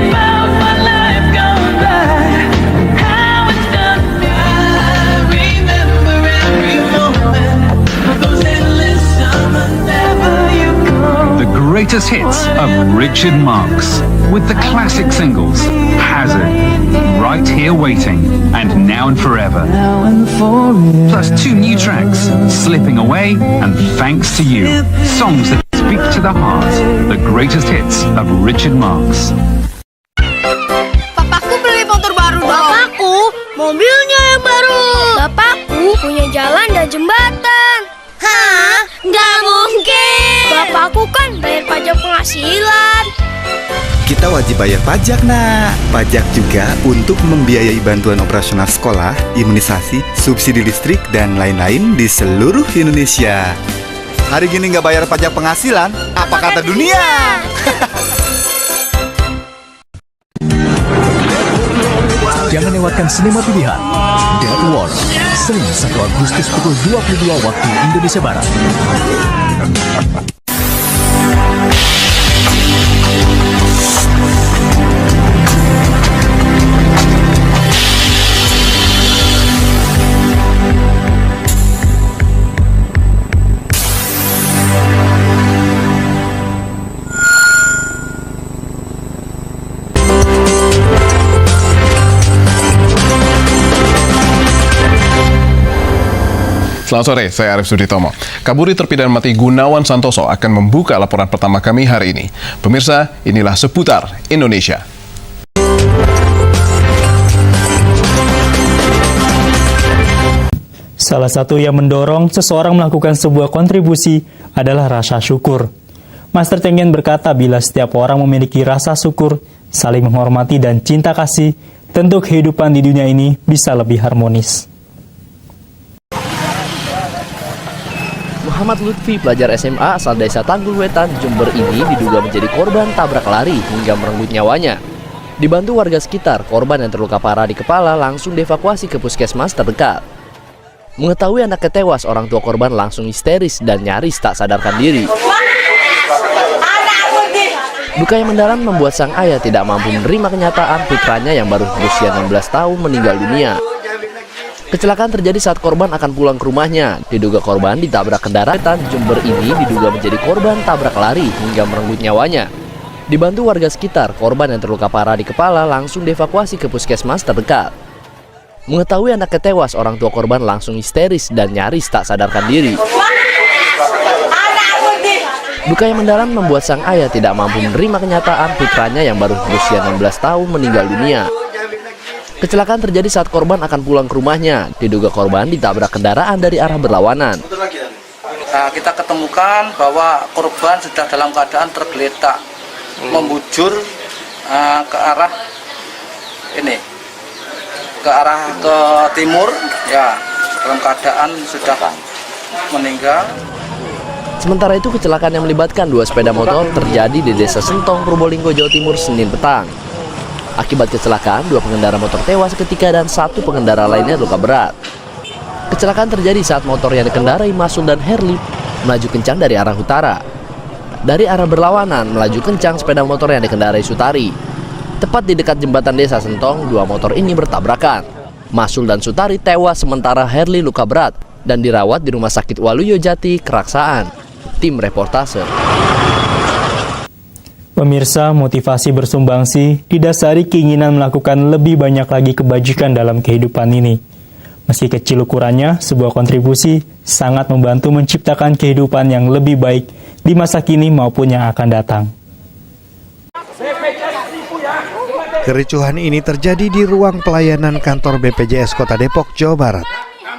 about my life gone by, how it's done me. I remember every moment, those endless summer never you come. The greatest hits of Richard Marx, with the classic singles Hazard, Right Here Waiting, and Now and Forever. Now and forever. Plus 2 new tracks, Slipping Away and Thanks to You. Songs that speak to the heart. The greatest hits of Richard Marx. Papaku beli motor baru dong. Bapakku, mobilnya yang baru. Bapakku punya jalan dan jembatan. Hah? Nggak mungkin. Bapakku kan bayar pajak penghasilan. Kita wajib bayar pajak, nak. Pajak juga untuk membiayai bantuan operasional sekolah, imunisasi, subsidi listrik, dan lain-lain di seluruh Indonesia. Hari gini nggak bayar pajak penghasilan, apa kata dunia? Jangan lewatkan sinema pilihan Dead War, Senin 1 Agustus pukul 22 waktu Indonesia Barat. Selamat sore, saya Arif Suditomo. Kaburi terpidana mati Gunawan Santoso akan membuka laporan pertama kami hari ini. Pemirsa, inilah seputar Indonesia. Salah satu yang mendorong seseorang melakukan sebuah kontribusi adalah rasa syukur. Master Cheng Yen berkata bila setiap orang memiliki rasa syukur, saling menghormati dan cinta kasih, tentu kehidupan di dunia ini bisa lebih harmonis. Muhammad Lutfi, pelajar SMA asal desa Tanggul Wetan, Jember ini diduga menjadi korban tabrak lari hingga merenggut nyawanya. Dibantu warga sekitar, korban yang terluka parah di kepala langsung dievakuasi ke puskesmas terdekat. Mengetahui anaknya tewas, orang tua korban langsung histeris dan nyaris tak sadarkan diri. Duka yang mendalam membuat sang ayah tidak mampu menerima kenyataan putranya yang baru berusia 16 tahun meninggal dunia. Kecelakaan terjadi saat korban akan pulang ke rumahnya. Diduga korban ditabrak kendaraan. Jember ini diduga menjadi korban tabrak lari hingga merenggut nyawanya. Dibantu warga sekitar, korban yang terluka parah di kepala langsung dievakuasi ke puskesmas terdekat. Mengetahui anaknya tewas, orang tua korban langsung histeris dan nyaris tak sadarkan diri. Duka yang mendalam membuat sang ayah tidak mampu menerima kenyataan putranya yang baru berusia 16 tahun meninggal dunia. Kecelakaan terjadi saat korban akan pulang ke rumahnya. Diduga korban ditabrak kendaraan dari arah berlawanan. Nah, kita ketemukan bahwa korban sudah dalam keadaan tergeletak, membujur ke arah ini, ke arah ke timur, ya dalam keadaan sudah meninggal. Sementara itu, kecelakaan yang melibatkan 2 sepeda motor terjadi di Desa Sentong, Probolinggo, Jawa Timur, Senin petang. Akibat kecelakaan, 2 pengendara motor tewas seketika dan 1 pengendara lainnya luka berat. Kecelakaan terjadi saat motor yang dikendarai Masul dan Herli melaju kencang dari arah utara. Dari arah berlawanan, melaju kencang sepeda motor yang dikendarai Sutari. Tepat di dekat jembatan Desa Sentong, 2 motor ini bertabrakan. Masul dan Sutari tewas sementara Herli luka berat dan dirawat di Rumah Sakit Waluyo Jati, Keraksaan. Tim reportase. Pemirsa, motivasi bersumbangsi didasari keinginan melakukan lebih banyak lagi kebajikan dalam kehidupan ini. Meski kecil ukurannya, sebuah kontribusi sangat membantu menciptakan kehidupan yang lebih baik di masa kini maupun yang akan datang. Kericuhan ini terjadi di ruang pelayanan kantor BPJS Kota Depok, Jawa Barat.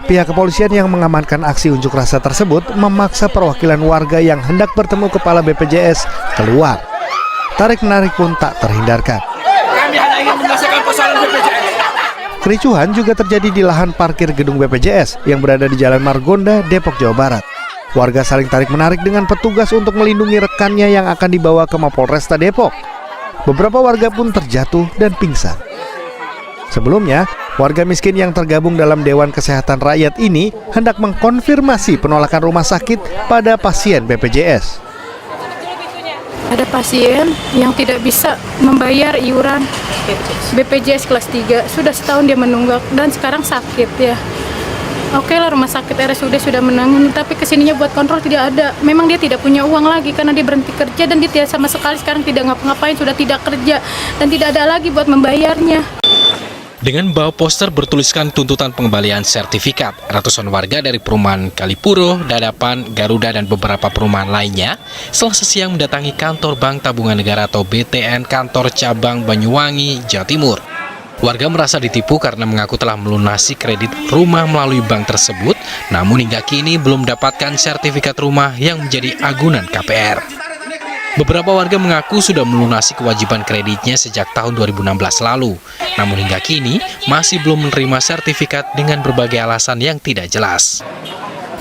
Pihak kepolisian yang mengamankan aksi unjuk rasa tersebut memaksa perwakilan warga yang hendak bertemu kepala BPJS keluar. Tarik-menarik pun tak terhindarkan. Kami hanya ingin menyelesaikan persoalan BPJS. Kericuhan juga terjadi di lahan parkir gedung BPJS yang berada di Jalan Margonda, Depok, Jawa Barat. Warga saling tarik-menarik dengan petugas untuk melindungi rekannya yang akan dibawa ke Mapolresta Depok. Beberapa warga pun terjatuh dan pingsan. Sebelumnya, warga miskin yang tergabung dalam Dewan Kesehatan Rakyat ini hendak mengkonfirmasi penolakan rumah sakit pada pasien BPJS. Ada pasien yang tidak bisa membayar iuran BPJS kelas 3. Sudah setahun dia menunggak dan sekarang sakit ya. Oke lah, rumah sakit RSUD sudah menangani, tapi kesininya buat kontrol tidak ada. Memang dia tidak punya uang lagi karena dia berhenti kerja dan dia tidak sama sekali sekarang tidak ngapa-ngapain, sudah tidak kerja dan tidak ada lagi buat membayarnya. Dengan membawa poster bertuliskan tuntutan pengembalian sertifikat, ratusan warga dari perumahan Kalipuro, Dadapan, Garuda, dan beberapa perumahan lainnya Selasa siang mendatangi kantor Bank Tabungan Negara atau BTN kantor cabang Banyuwangi, Jawa Timur. Warga merasa ditipu karena mengaku telah melunasi kredit rumah melalui bank tersebut, namun hingga kini belum mendapatkan sertifikat rumah yang menjadi agunan KPR. Beberapa warga mengaku sudah melunasi kewajiban kreditnya sejak tahun 2016 lalu, namun hingga kini masih belum menerima sertifikat dengan berbagai alasan yang tidak jelas.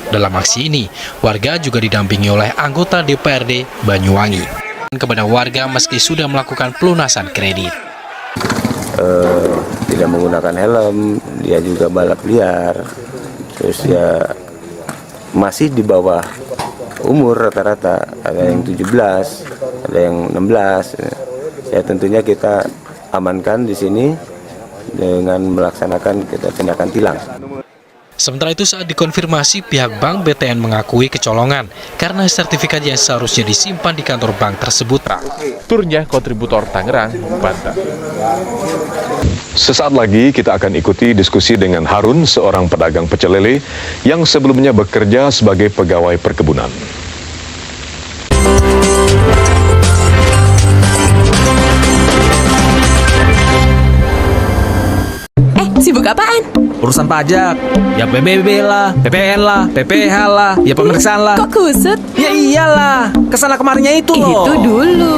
Dalam aksi ini, warga juga didampingi oleh anggota DPRD Banyuwangi kepada warga meski sudah melakukan pelunasan kredit. Tidak menggunakan helm, dia juga balap liar, terus ya masih di bawah umur rata-rata, ada yang 17, ada yang 16. Ya tentunya kita amankan di sini dengan melaksanakan kita tindakan tilang. Sementara itu saat dikonfirmasi, pihak Bank BTN mengakui kecolongan karena sertifikat yang seharusnya disimpan di kantor bank tersebut. Turnya kontributor Tangerang, Banten. Sesaat lagi kita akan ikuti diskusi dengan Harun, seorang pedagang pecel lele yang sebelumnya bekerja sebagai pegawai perkebunan. Sibuk apaan? Urusan pajak, ya PBB lah, PPN lah, PPH lah, ya pemeriksaan lah. Kok kusut? Ya iyalah, kesana kemarinnya itu loh. Itu dulu.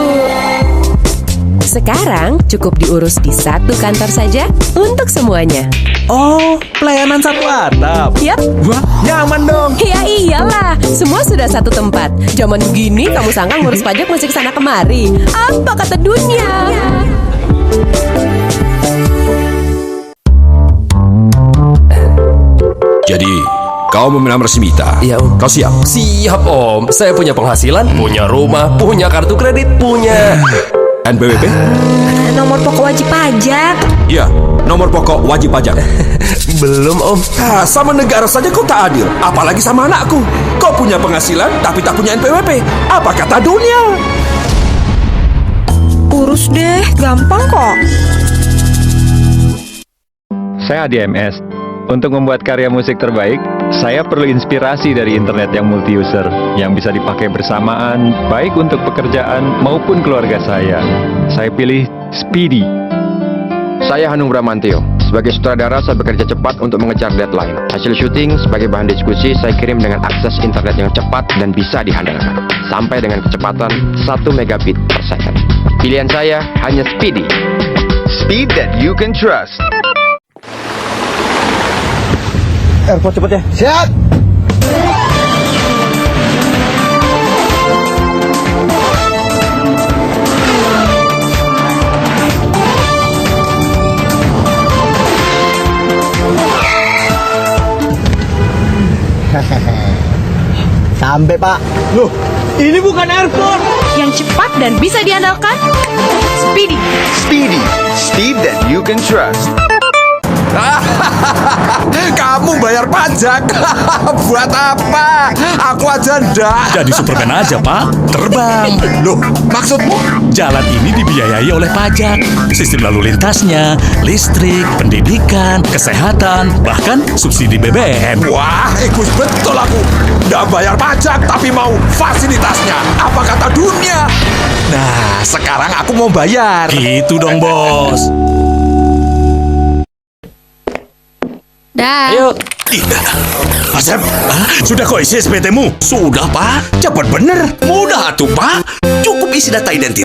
Sekarang cukup diurus di satu kantor saja untuk semuanya. Oh, pelayanan satu atap. Yap. Wah, nyaman dong. Ya iyalah, semua sudah satu tempat. Zaman begini kamu sangka ngurus pajak mesti kesana kemari. Apa kata dunia? Jadi, kau mau melamar si Mita? Iya, Om. Kau siap? Siap, Om. Saya punya penghasilan, punya rumah, punya kartu kredit, punya... NPWP? Nomor pokok wajib pajak. Iya, nomor pokok wajib pajak. Belum, Om. Sama negara saja kau tak adil, apalagi sama anakku. Kau punya penghasilan, tapi tak punya NPWP. Apa kata dunia? Urus deh, gampang kok. Saya ADMS. Untuk membuat karya musik terbaik, saya perlu inspirasi dari internet yang multi-user, yang bisa dipakai bersamaan, baik untuk pekerjaan maupun keluarga saya. Saya pilih Speedy. Saya Hanung Bramantio. Sebagai sutradara, saya bekerja cepat untuk mengejar deadline. Hasil syuting sebagai bahan diskusi, saya kirim dengan akses internet yang cepat dan bisa dihandalkan. Sampai dengan kecepatan 1 megabit per second. Pilihan saya hanya Speedy. Speed that you can trust. Airport cepet ya. Siap. Sampai, Pak. Loh, ini bukan airport. Yang cepat dan bisa diandalkan, Speedy. Speedy, speed that you can trust. Kamu bayar pajak? Buat apa? Aku aja ndak. Jadi Superman aja, Pak. Terbang. Loh, maksudmu? Jalan ini dibiayai oleh pajak. Sistem lalu lintasnya, listrik, pendidikan, kesehatan, bahkan subsidi BBM. Wah, egois betul aku. Nggak bayar pajak, tapi mau fasilitasnya. Apa kata dunia? Nah, sekarang aku mau bayar. Gitu dong, Bos. Dah. Ayo. Asep, sudah kau isi SPT-mu? Sudah, Pak. Cepat bener. Mudah tuh, Pak. Cukup isi data identitas.